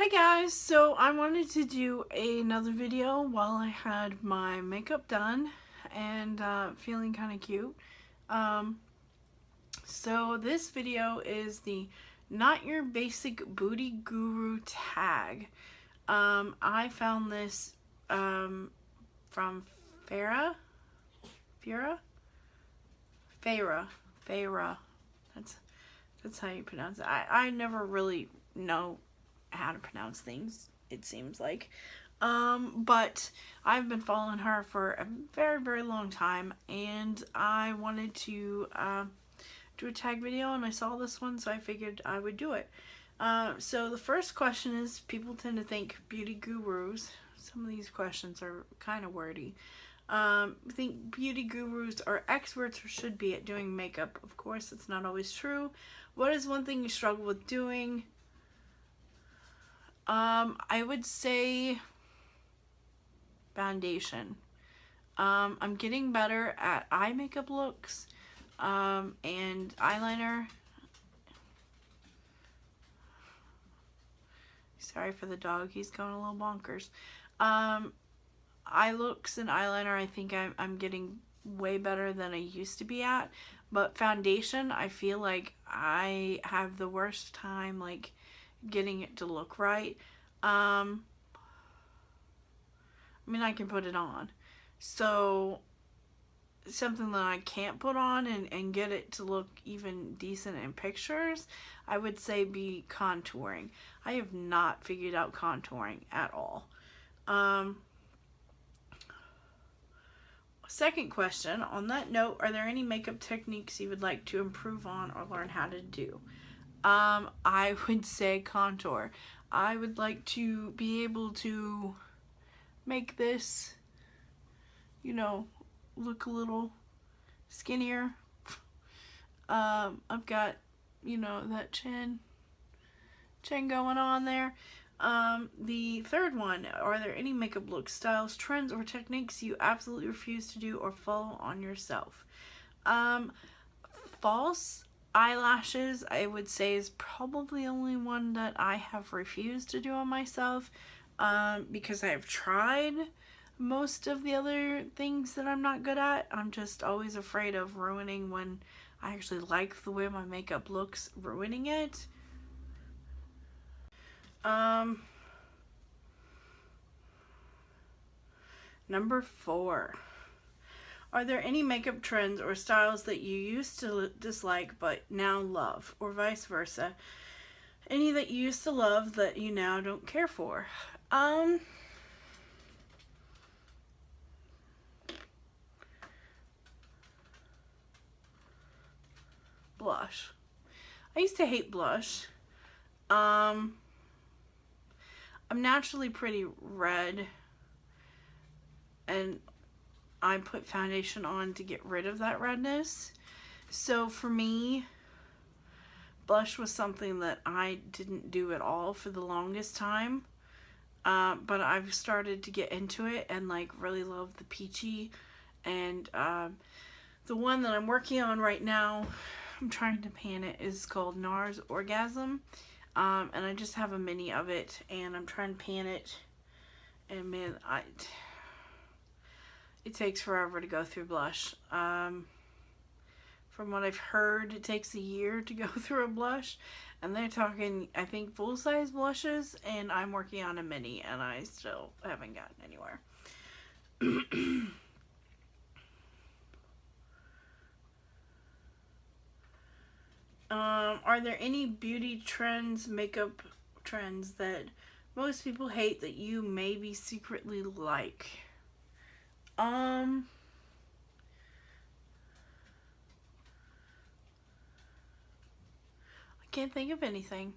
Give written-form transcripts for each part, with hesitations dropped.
Hi guys, so I wanted to do another video while I had my makeup done and feeling kind of cute. Um, so this video is the Not Your Basic Booty Guru tag. I found this from Phyrra? Phyrra? Phyrra. Phyrra. That's how you pronounce it. I never really know how to pronounce things, it seems like. But I've been following her for a very, very long time, and I wanted to do a tag video, and I saw this one, so I figured I would do it. So the first question is, people tend to think beauty gurus. Some of these questions are kind of wordy. Think beauty gurus are experts or should be at doing makeup. Of course, it's not always true. What is one thing you struggle with doing? I would say foundation. I'm getting better at eye makeup looks, and eyeliner. Sorry for the dog, he's going a little bonkers. Eye looks and eyeliner, I think I'm getting way better than I used to be at. But foundation, I feel like I have the worst time, like, getting it to look right. I mean, I can put it on. So, something that I can't put on and get it to look even decent in pictures, I would say be contouring. I have not figured out contouring at all. Second question, on that note, are there any makeup techniques you would like to improve on or learn how to do? I would say contour. I would like to be able to make this, look a little skinnier. I've got, that chin going on there. The third one, are there any makeup looks, styles, trends, or techniques you absolutely refuse to do or follow on yourself? False eyelashes, I would say, is probably the only one that I have refused to do on myself, because I have tried most of the other things that I'm not good at. I'm just always afraid of ruining when I actually like the way my makeup looks, ruining it. Number 4. Are there any makeup trends or styles that you used to dislike but now love, or vice versa? Any that you used to love that you now don't care for? Blush. I used to hate blush. I'm naturally pretty red, and I put foundation on to get rid of that redness. So for me, blush was something that I didn't do at all for the longest time. But I've started to get into it and like really love the peachy. And the one that I'm working on right now, I'm trying to pan it, is called NARS Orgasm. And I just have a mini of it, and I'm trying to pan it. And man, it takes forever to go through blush. From what I've heard, it takes a year to go through a blush. And they're talking, I think, full-size blushes, and I'm working on a mini, and I still haven't gotten anywhere. Are there any beauty trends, makeup trends that most people hate that you maybe secretly like? I can't think of anything.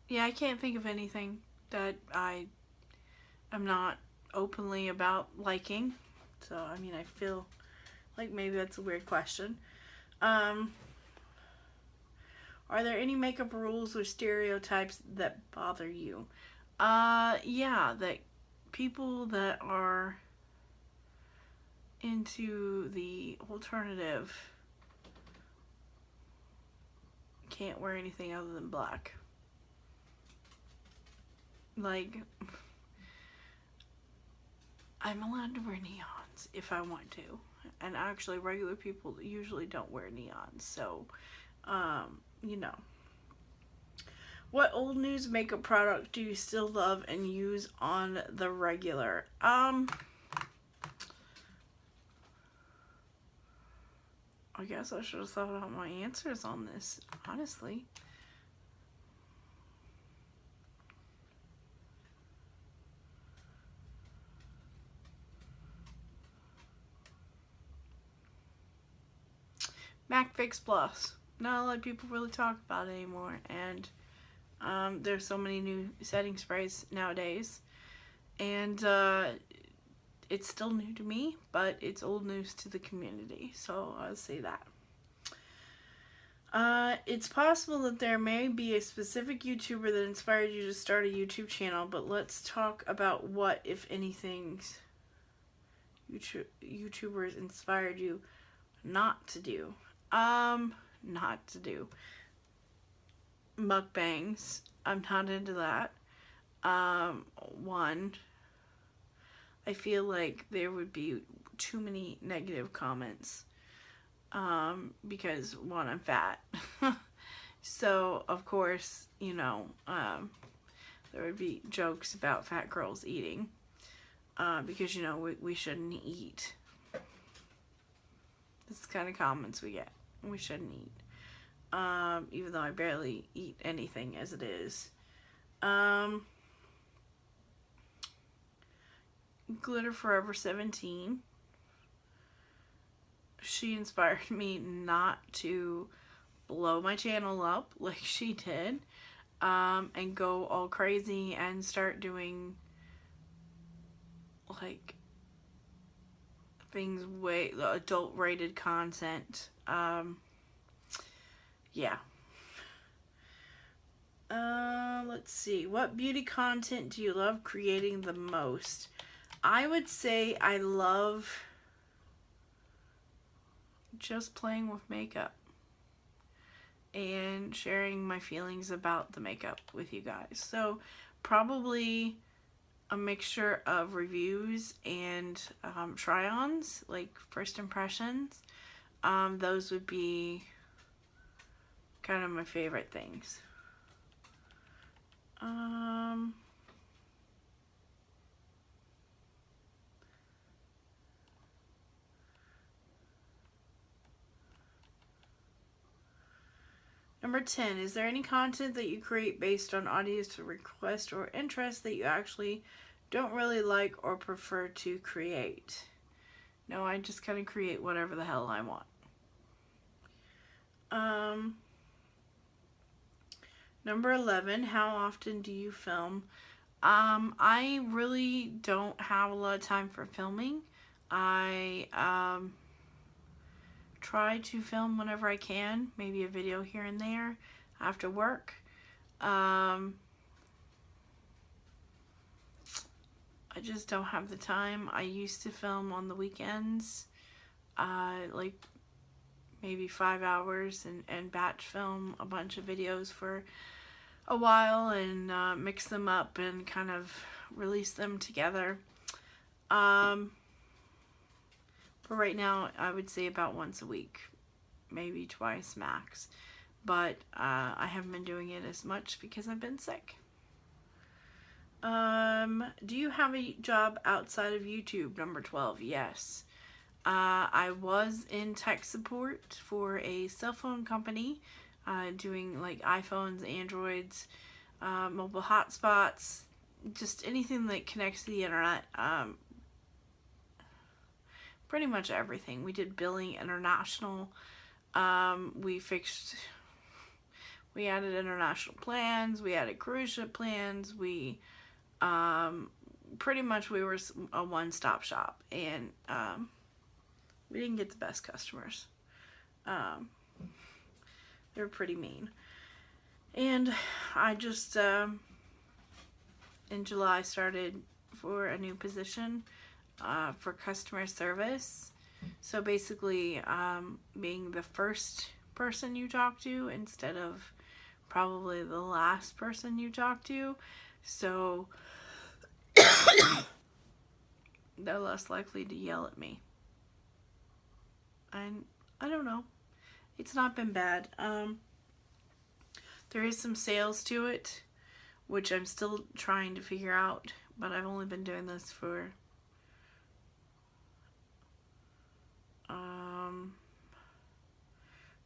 Yeah, I can't think of anything that I am not openly about liking. So, I mean, I feel like maybe that's a weird question. Are there any makeup rules or stereotypes that bother you? Yeah, that people that are into the alternative can't wear anything other than black. Like, I'm allowed to wear neons if I want to. And actually, regular people usually don't wear neons. So, you know. What old news makeup product do you still love and use on the regular? I guess I should have thought about my answers on this, honestly. MAC Fix Plus. Not a lot of people really talk about it anymore, and there's so many new setting sprays nowadays, and it's still new to me, but it's old news to the community, so I'll say that. It's possible that there may be a specific YouTuber that inspired you to start a YouTube channel, but let's talk about what, if anything, YouTubers inspired you not to do. Not to do mukbangs. I'm not into that. One, I feel like there would be too many negative comments. Because one, I'm fat. So, of course, you know, there would be jokes about fat girls eating. Because, you know, we shouldn't eat. This is the kind of comments we get. We shouldn't eat. Even though I barely eat anything as it is. Glitter Forever 17. She inspired me not to blow my channel up like she did. And go all crazy and start doing, like, things way adult rated content. Yeah. Let's see. What beauty content do you love creating the most? I would say I love just playing with makeup and sharing my feelings about the makeup with you guys. So probably a mixture of reviews and try-ons, like first impressions. Those would be kind of my favorite things. Number 10, is there any content that you create based on audience request or interest that you actually don't really like or prefer to create? No, I just kind of create whatever the hell I want. Number 11, how often do you film? I really don't have a lot of time for filming. I try to film whenever I can, maybe a video here and there after work. I just don't have the time. I used to film on the weekends, like maybe 5 hours, and batch film a bunch of videos for a while and mix them up and kind of release them together. But right now, I would say about once a week, maybe twice max. But I haven't been doing it as much because I've been sick. Do you have a job outside of YouTube? Number 12, yes. I was in tech support for a cell phone company, doing like iPhones, Androids, mobile hotspots, just anything that connects to the internet. Pretty much everything. We did billing international. We added international plans. We added cruise ship plans. We pretty much we were a one-stop shop, and we didn't get the best customers. They were pretty mean. And I just in July started for a new position for customer service, So basically, being the first person you talk to instead of probably the last person you talk to. So they're less likely to yell at me. And I don't know. It's not been bad. There is some sales to it, which I'm still trying to figure out, but I've only been doing this for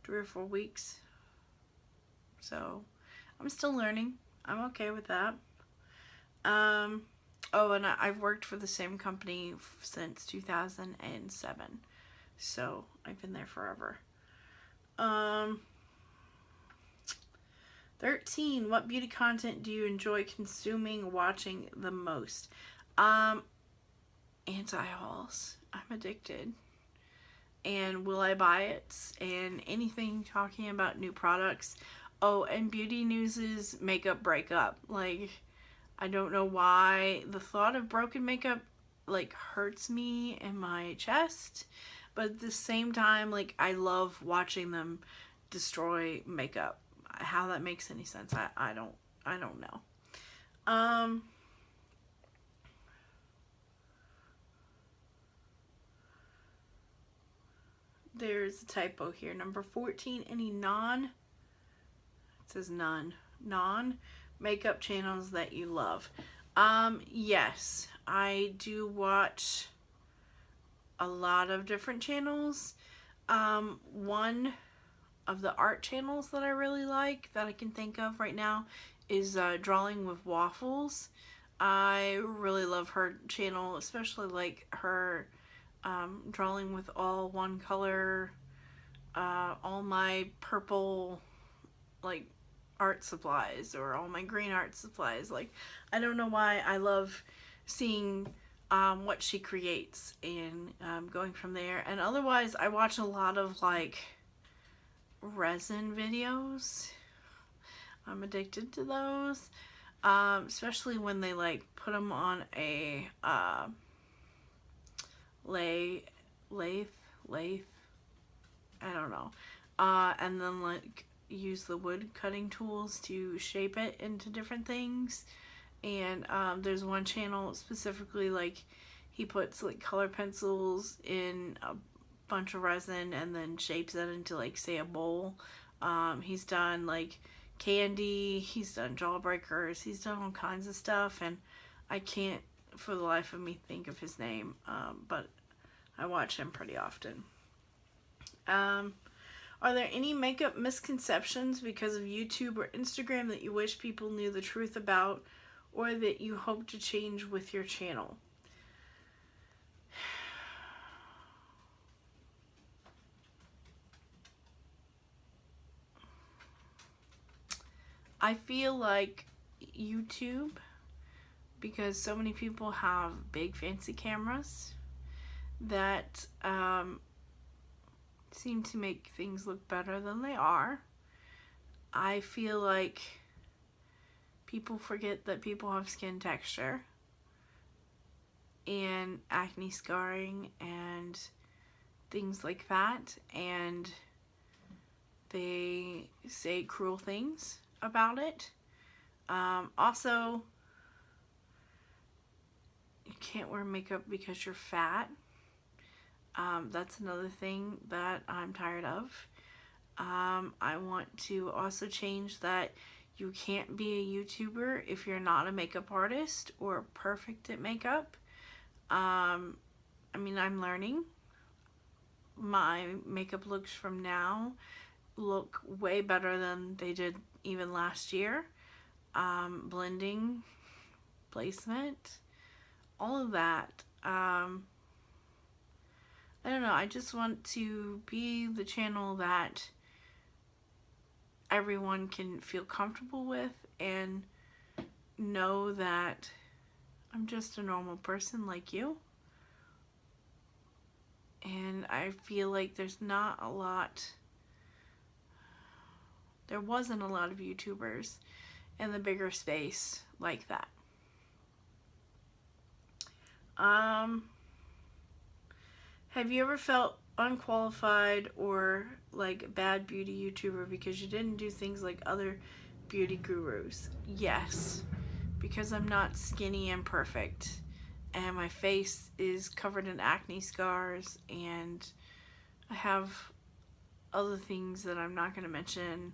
3 or 4 weeks. So I'm still learning. I'm okay with that. Oh, and I've worked for the same company since 2007. So I've been there forever. 13. What beauty content do you enjoy consuming, watching the most? Anti-hauls. I'm addicted. And will I buy it? And anything talking about new products. Oh, and beauty news's makeup breakup. Like, I don't know why the thought of broken makeup like hurts me in my chest, but at the same time, like, I love watching them destroy makeup. How that makes any sense, I don't know. There's a typo here. Number 14, any it says none, non-makeup channels that you love. Yes, I do watch a lot of different channels. One of the art channels that I really like, that I can think of right now, is Drawing with Waffles. I really love her channel, especially like her drawing with all one color, all my purple like art supplies, or all my green art supplies. Like, I don't know why I love seeing what she creates and going from there. And otherwise, I watch a lot of like resin videos. I'm addicted to those, especially when they like put them on a lathe, I don't know, and then like use the wood cutting tools to shape it into different things. And there's one channel specifically, like, he puts like color pencils in a bunch of resin and then shapes it into, like, say a bowl. He's done like candy, he's done jawbreakers, he's done all kinds of stuff, and I can't for the life of me think of his name, but I watch him pretty often. Are there any makeup misconceptions because of YouTube or Instagram that you wish people knew the truth about, or that you hope to change with your channel? I feel like YouTube, because so many people have big fancy cameras that seem to make things look better than they are. I feel like people forget that people have skin texture and acne scarring and things like that, and they say cruel things about it. Also, you can't wear makeup because you're fat. That's another thing that I'm tired of. I want to also change that you can't be a YouTuber if you're not a makeup artist or perfect at makeup. I mean, I'm learning. My makeup looks from now look way better than they did even last year. Blending, placement, all of that. I don't know, I just want to be the channel that everyone can feel comfortable with and know that I'm just a normal person like you. And I feel like there wasn't a lot of YouTubers in the bigger space like that. Have you ever felt unqualified or like a bad beauty YouTuber because you didn't do things like other beauty gurus? Yes, because I'm not skinny and perfect, and my face is covered in acne scars, and I have other things that I'm not going to mention,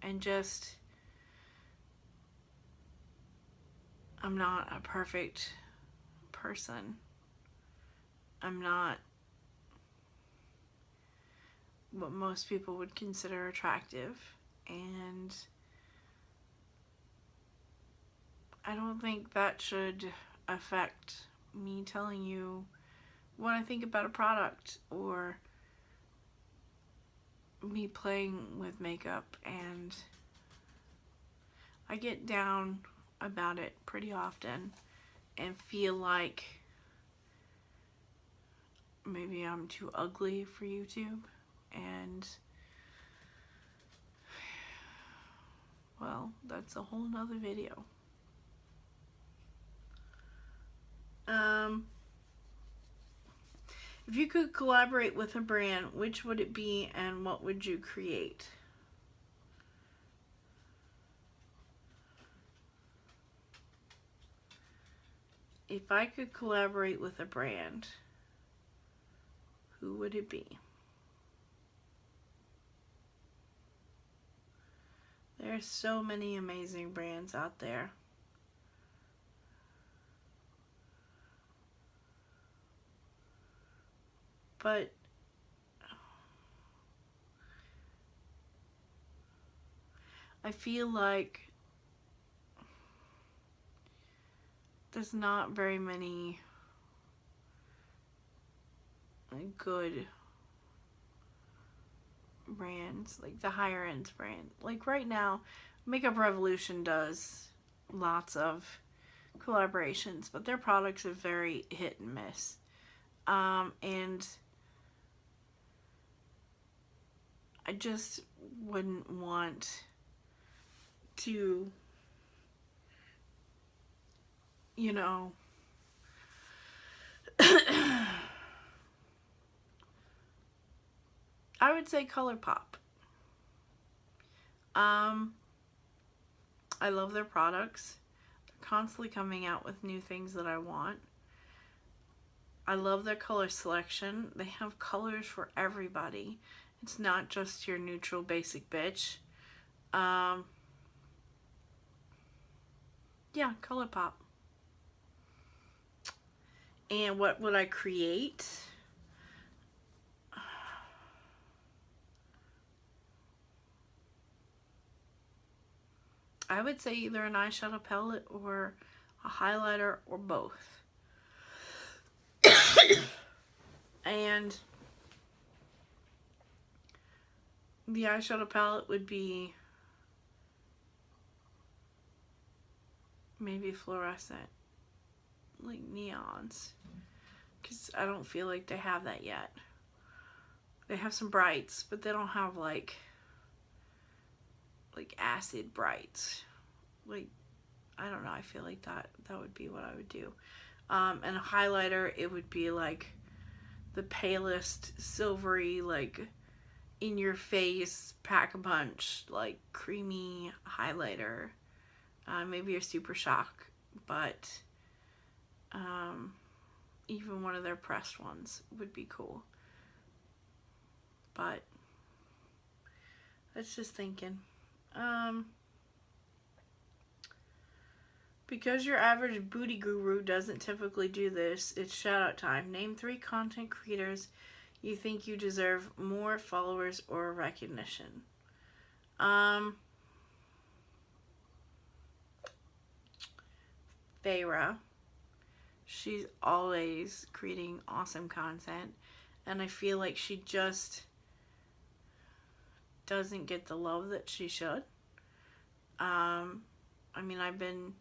and just I'm not a perfect person. I'm not what most people would consider attractive, and I don't think that should affect me telling you what I think about a product or me playing with makeup. And I get down about it pretty often and feel like maybe I'm too ugly for YouTube, and well, that's a whole nother video. If you could collaborate with a brand, which would it be and what would you create? If I could collaborate with a brand, who would it be? There are so many amazing brands out there. But I feel like there's not very many good brands, like the higher end brand. Like right now, Makeup Revolution does lots of collaborations, but their products are very hit and miss. And I just wouldn't want to, you know, I would say ColourPop. I love their products. They're constantly coming out with new things that I want. I love their color selection. They have colors for everybody. It's not just your neutral basic bitch. Yeah, ColourPop. And what would I create? I would say either an eyeshadow palette or a highlighter or both. And the eyeshadow palette would be maybe fluorescent, like neons, because I don't feel like they have that yet. They have some brights, but they don't have like acid brights. Like, I don't know, I feel like that would be what I would do. And a highlighter, it would be like the palest silvery, like in your face, pack-a-punch, like creamy highlighter. Maybe a Super Shock, but even one of their pressed ones would be cool. But that's just thinking. Because your average booty guru doesn't typically do this, it's shout out time. Name 3 content creators you think you deserve more followers or recognition. Phyrra. She's always creating awesome content, and I feel like she just doesn't get the love that she should. I mean, I've been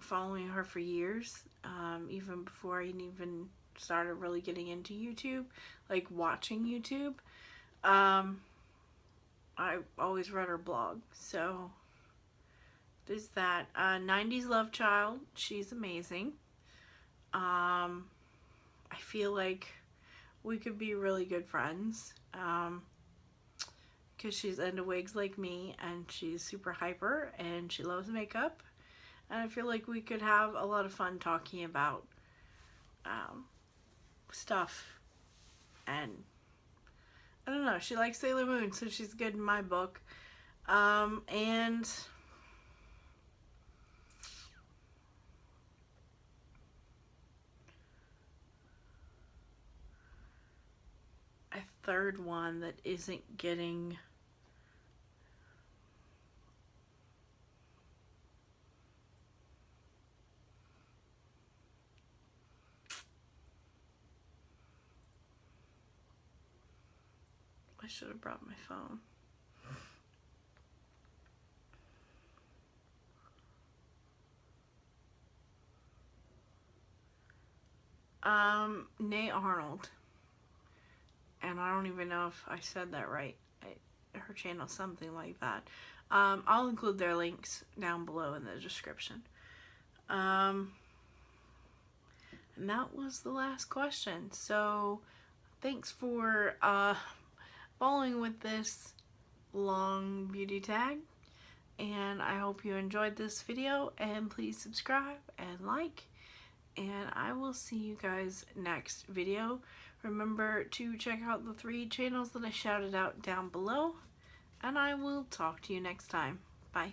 following her for years, even before I even started really getting into YouTube, like watching YouTube. I always read her blog, so There's that 90Slovechild. She's amazing. I feel like we could be really good friends. Because she's into wigs like me, and she's super hyper, and she loves makeup. And I feel like we could have a lot of fun talking about stuff. And I don't know, she likes Sailor Moon, so she's good in my book. And a third one that isn't getting I should have brought my phone. Naomi Arnold. And I don't even know if I said that right. Her channel, something like that. I'll include their links down below in the description. And that was the last question. So, thanks for following with this long beauty tag. And I hope you enjoyed this video. And please subscribe and like. And I will see you guys next video. Remember to check out the 3 channels that I shouted out down below. And I will talk to you next time. Bye.